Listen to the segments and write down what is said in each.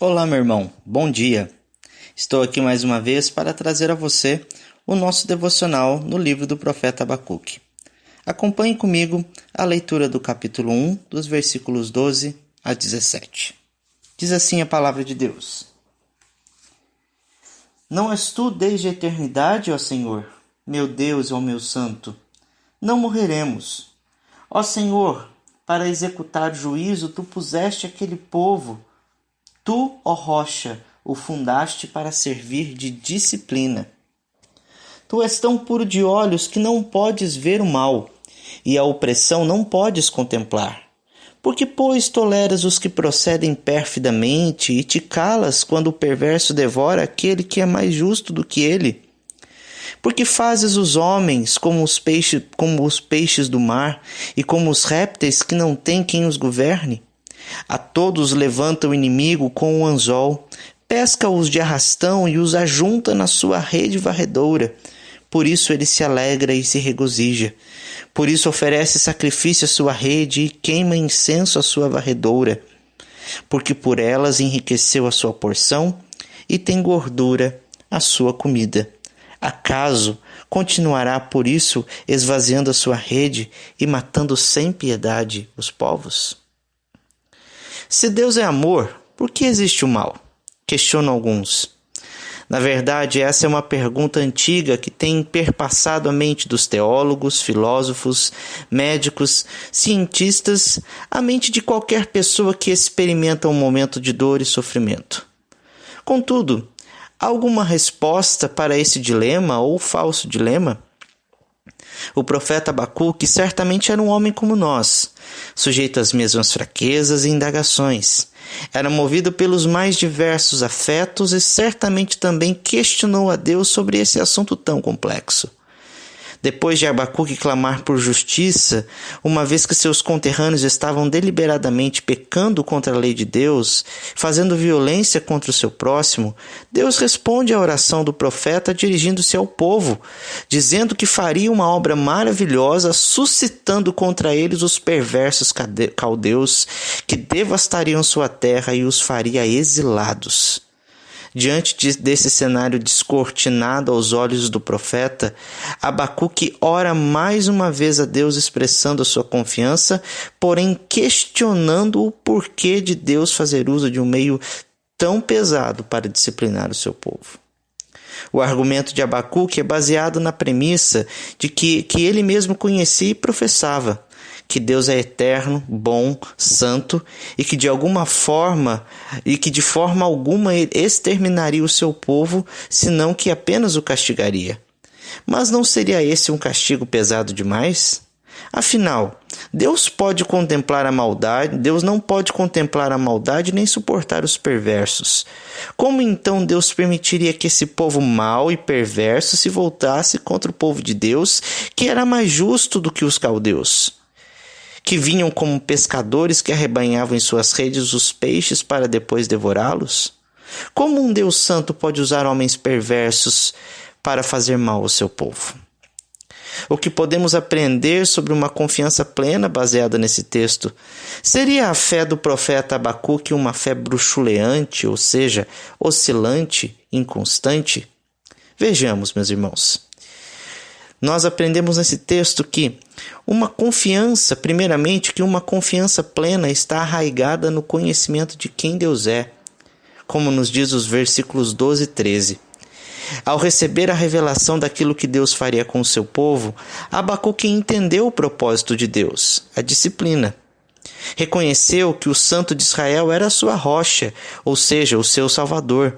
Olá, meu irmão, bom dia. Estou aqui mais uma vez para trazer a você o nosso devocional no livro do profeta Abacuque. Acompanhe comigo a leitura do capítulo 1, dos versículos 12 a 17. Diz assim a palavra de Deus: Não és tu desde a eternidade, ó Senhor, meu Deus, ó meu santo? Não morreremos. Ó Senhor, para executar juízo, tu puseste aquele povo. Tu, ó rocha, o fundaste para servir de disciplina. Tu és tão puro de olhos que não podes ver o mal, e a opressão não podes contemplar. Por que, pois, toleras os que procedem perfidamente e te calas quando o perverso devora aquele que é mais justo do que ele? Porque fazes os homens como os peixes do mar e como os répteis que não têm quem os governe? A todos levanta o inimigo com o anzol, pesca-os de arrastão e os ajunta na sua rede varredora. Por isso ele se alegra e se regozija. Por isso oferece sacrifício à sua rede e queima incenso à sua varredora. Porque por elas enriqueceu a sua porção e tem gordura a sua comida. Acaso continuará por isso esvaziando a sua rede e matando sem piedade os povos? Se Deus é amor, por que existe o mal? Questionam alguns. Na verdade, essa é uma pergunta antiga que tem perpassado a mente dos teólogos, filósofos, médicos, cientistas, a mente de qualquer pessoa que experimenta um momento de dor e sofrimento. Contudo, há alguma resposta para esse dilema ou falso dilema? O profeta Abacuque certamente era um homem como nós, sujeito às mesmas fraquezas e indagações. Era movido pelos mais diversos afetos e certamente também questionou a Deus sobre esse assunto tão complexo. Depois de Abacuque clamar por justiça, uma vez que seus conterrâneos estavam deliberadamente pecando contra a lei de Deus, fazendo violência contra o seu próximo, Deus responde à oração do profeta dirigindo-se ao povo, dizendo que faria uma obra maravilhosa, suscitando contra eles os perversos caldeus, que devastariam sua terra e os faria exilados. Diante desse cenário descortinado aos olhos do profeta, Abacuque ora mais uma vez a Deus expressando a sua confiança, porém questionando o porquê de Deus fazer uso de um meio tão pesado para disciplinar o seu povo. O argumento de Abacuque é baseado na premissa de que ele mesmo conhecia e professava, que Deus é eterno, bom, santo e que de forma alguma exterminaria o seu povo, senão que apenas o castigaria. Mas não seria esse um castigo pesado demais? Afinal, Deus não pode contemplar a maldade nem suportar os perversos. Como então Deus permitiria que esse povo mau e perverso se voltasse contra o povo de Deus, que era mais justo do que os caldeus? Que vinham como pescadores que arrebanhavam em suas redes os peixes para depois devorá-los? Como um Deus santo pode usar homens perversos para fazer mal ao seu povo? O que podemos aprender sobre uma confiança plena baseada nesse texto? Seria a fé do profeta Abacuque uma fé bruxuleante, ou seja, oscilante, inconstante? Vejamos, meus irmãos. Nós aprendemos nesse texto que uma confiança plena está arraigada no conhecimento de quem Deus é, como nos diz os versículos 12 e 13. Ao receber a revelação daquilo que Deus faria com o seu povo, Abacuque entendeu o propósito de Deus, a disciplina. Reconheceu que o Santo de Israel era a sua rocha, ou seja, o seu Salvador.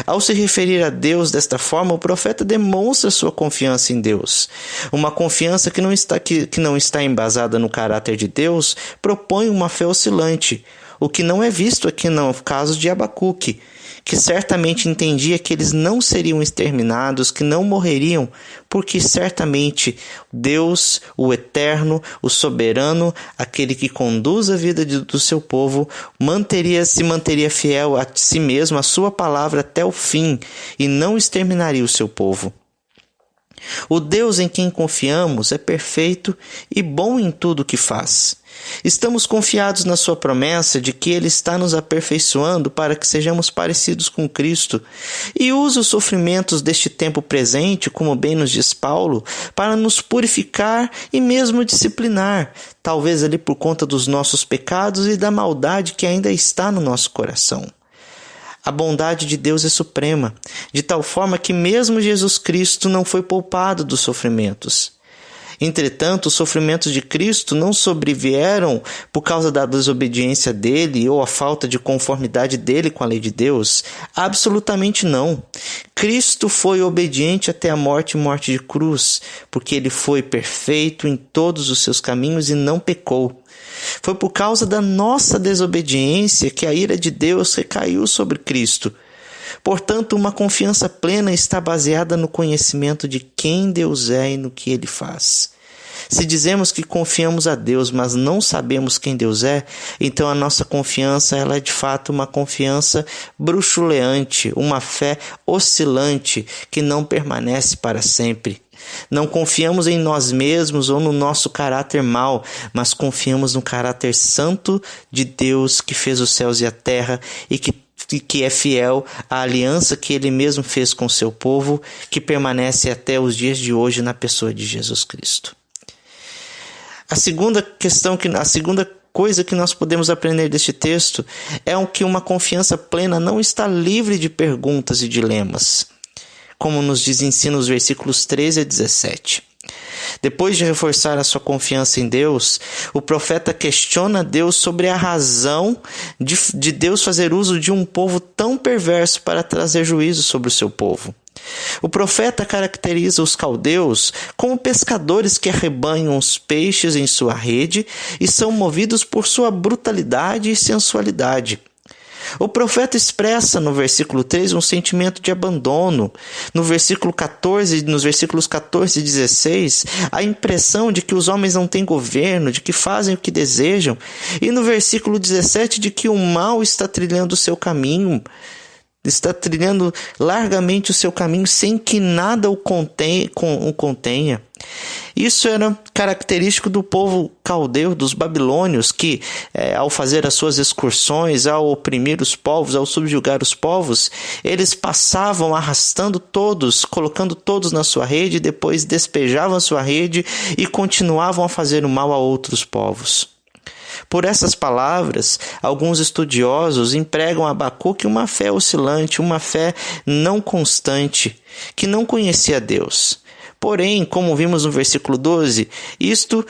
Ao se referir a Deus desta forma, o profeta demonstra sua confiança em Deus. Uma confiança que não está embasada no caráter de Deus propõe uma fé oscilante, o que não é visto aqui no caso de Abacuque, que certamente entendia que eles não seriam exterminados, que não morreriam, porque certamente Deus, o Eterno, o Soberano, aquele que conduz a vida do seu povo, se manteria fiel a si mesmo, a sua palavra até o fim, e não exterminaria o seu povo. O Deus em quem confiamos é perfeito e bom em tudo o que faz. Estamos confiados na sua promessa de que Ele está nos aperfeiçoando para que sejamos parecidos com Cristo e usa os sofrimentos deste tempo presente, como bem nos diz Paulo, para nos purificar e mesmo disciplinar, talvez ali por conta dos nossos pecados e da maldade que ainda está no nosso coração. A bondade de Deus é suprema, de tal forma que mesmo Jesus Cristo não foi poupado dos sofrimentos. Entretanto, os sofrimentos de Cristo não sobrevieram por causa da desobediência dele ou a falta de conformidade dele com a lei de Deus. Absolutamente não. Cristo foi obediente até a morte e morte de cruz, porque ele foi perfeito em todos os seus caminhos e não pecou. Foi por causa da nossa desobediência que a ira de Deus recaiu sobre Cristo. Portanto, uma confiança plena está baseada no conhecimento de quem Deus é e no que Ele faz. Se dizemos que confiamos a Deus, mas não sabemos quem Deus é, então a nossa confiança ela é de fato uma confiança bruxuleante, uma fé oscilante que não permanece para sempre. Não confiamos em nós mesmos ou no nosso caráter mau, mas confiamos no caráter santo de Deus que fez os céus e a terra e que é fiel à aliança que Ele mesmo fez com o seu povo, que permanece até os dias de hoje na pessoa de Jesus Cristo. A segunda coisa que nós podemos aprender deste texto é que uma confiança plena não está livre de perguntas e dilemas, como nos ensina os versículos 13 a 17. Depois de reforçar a sua confiança em Deus, o profeta questiona Deus sobre a razão de Deus fazer uso de um povo tão perverso para trazer juízo sobre o seu povo. O profeta caracteriza os caldeus como pescadores que arrebanham os peixes em sua rede e são movidos por sua brutalidade e sensualidade. O profeta expressa no versículo 3 um sentimento de abandono. Nos versículos 14 e 16, a impressão de que os homens não têm governo, de que fazem o que desejam. E no versículo 17, de que o mal está trilhando o seu caminho. Está trilhando largamente o seu caminho sem que nada o contenha. Isso era característico do povo caldeu, dos babilônios, que ao fazer as suas excursões, ao oprimir os povos, ao subjugar os povos, eles passavam arrastando todos, colocando todos na sua rede, e depois despejavam a sua rede e continuavam a fazer o mal a outros povos. Por essas palavras, alguns estudiosos empregam a Abacuque uma fé oscilante, uma fé não constante, que não conhecia Deus. Porém, como vimos no versículo 12, isto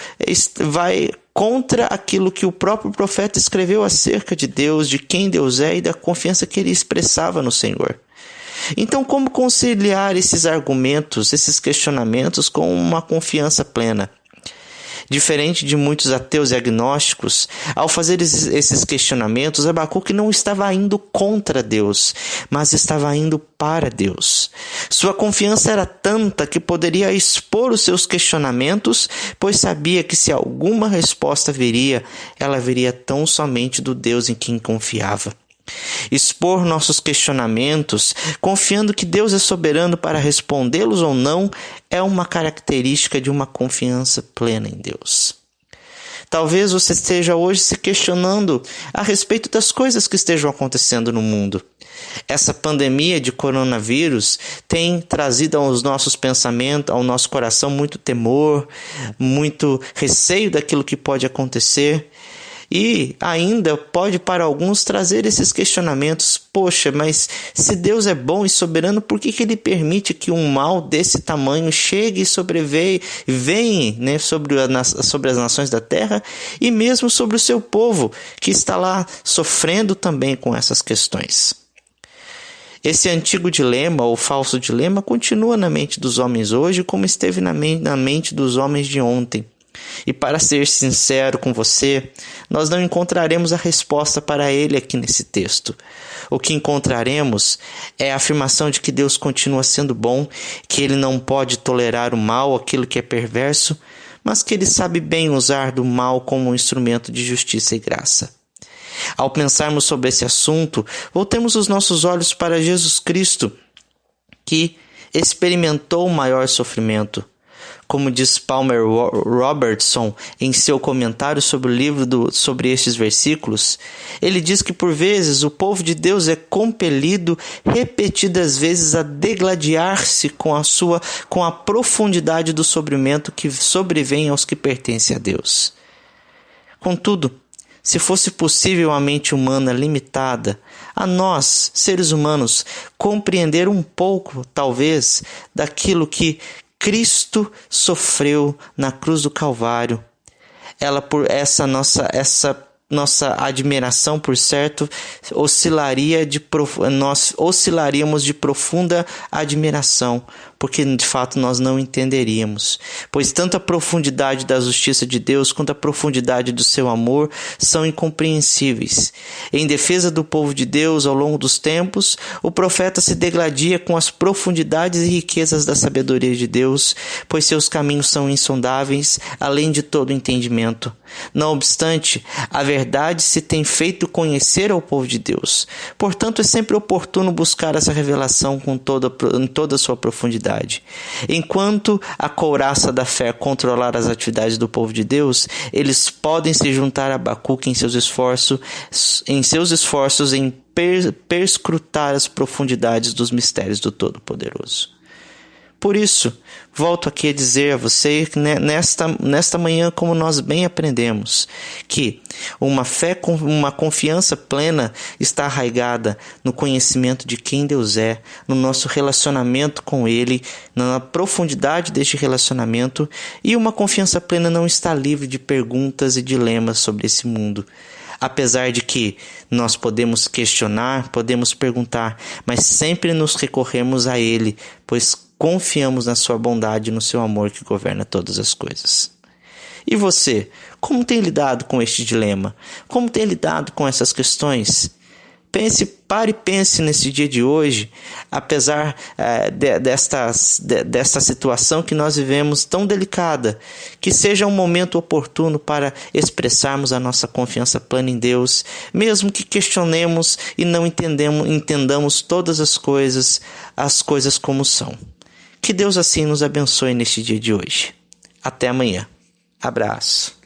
vai contra aquilo que o próprio profeta escreveu acerca de Deus, de quem Deus é e da confiança que ele expressava no Senhor. Então, como conciliar esses argumentos, esses questionamentos com uma confiança plena? Diferente de muitos ateus e agnósticos, ao fazer esses questionamentos, Abacuque não estava indo contra Deus, mas estava indo para Deus. Sua confiança era tanta que poderia expor os seus questionamentos, pois sabia que se alguma resposta viria, ela viria tão somente do Deus em quem confiava. Expor nossos questionamentos, confiando que Deus é soberano para respondê-los ou não, é uma característica de uma confiança plena em Deus. Talvez você esteja hoje se questionando a respeito das coisas que estejam acontecendo no mundo. Essa pandemia de coronavírus tem trazido aos nossos pensamentos, ao nosso coração, muito temor, muito receio daquilo que pode acontecer. E ainda pode para alguns trazer esses questionamentos. Poxa, mas se Deus é bom e soberano, por que Ele permite que um mal desse tamanho chegue e venha sobre as nações da terra e mesmo sobre o seu povo, que está lá sofrendo também com essas questões? Esse antigo dilema ou falso dilema continua na mente dos homens hoje, como esteve na mente dos homens de ontem. E para ser sincero com você, nós não encontraremos a resposta para ele aqui nesse texto. O que encontraremos é a afirmação de que Deus continua sendo bom, que Ele não pode tolerar o mal, aquilo que é perverso, mas que Ele sabe bem usar do mal como um instrumento de justiça e graça. Ao pensarmos sobre esse assunto, voltemos os nossos olhos para Jesus Cristo, que experimentou o maior sofrimento. Como diz Palmer Robertson em seu comentário sobre o livro sobre estes versículos, ele diz que por vezes o povo de Deus é compelido repetidas vezes a degladiar-se com a profundidade do sofrimento que sobrevém aos que pertencem a Deus. Contudo, se fosse possível a mente humana limitada, a nós, seres humanos, compreender um pouco, talvez, daquilo que Cristo sofreu na cruz do Calvário, essa nossa admiração, por certo, nós oscilaríamos de profunda admiração, porque de fato nós não entenderíamos, pois tanto a profundidade da justiça de Deus quanto a profundidade do seu amor são incompreensíveis. Em defesa do povo de Deus ao longo dos tempos, o profeta se degladia com as profundidades e riquezas da sabedoria de Deus, pois seus caminhos são insondáveis, além de todo entendimento. Não obstante, a verdade se tem feito conhecer ao povo de Deus. Portanto, é sempre oportuno buscar essa revelação em toda a sua profundidade. Enquanto a couraça da fé controlar as atividades do povo de Deus, eles podem se juntar a Abacuque em seus esforços em perscrutar as profundidades dos mistérios do Todo-Poderoso. Por isso, volto aqui a dizer a você que nesta manhã, como nós bem aprendemos, que uma confiança plena está arraigada no conhecimento de quem Deus é, no nosso relacionamento com Ele, na profundidade deste relacionamento, e uma confiança plena não está livre de perguntas e dilemas sobre esse mundo. Apesar de que nós podemos questionar, podemos perguntar, mas sempre nos recorremos a Ele, pois confiamos na sua bondade e no seu amor que governa todas as coisas. E você, como tem lidado com este dilema? Como tem lidado com essas questões? Pare e pense nesse dia de hoje, apesar desta situação que nós vivemos tão delicada, que seja um momento oportuno para expressarmos a nossa confiança plena em Deus, mesmo que questionemos e não entendamos todas as coisas como são. Que Deus assim nos abençoe neste dia de hoje. Até amanhã. Abraço.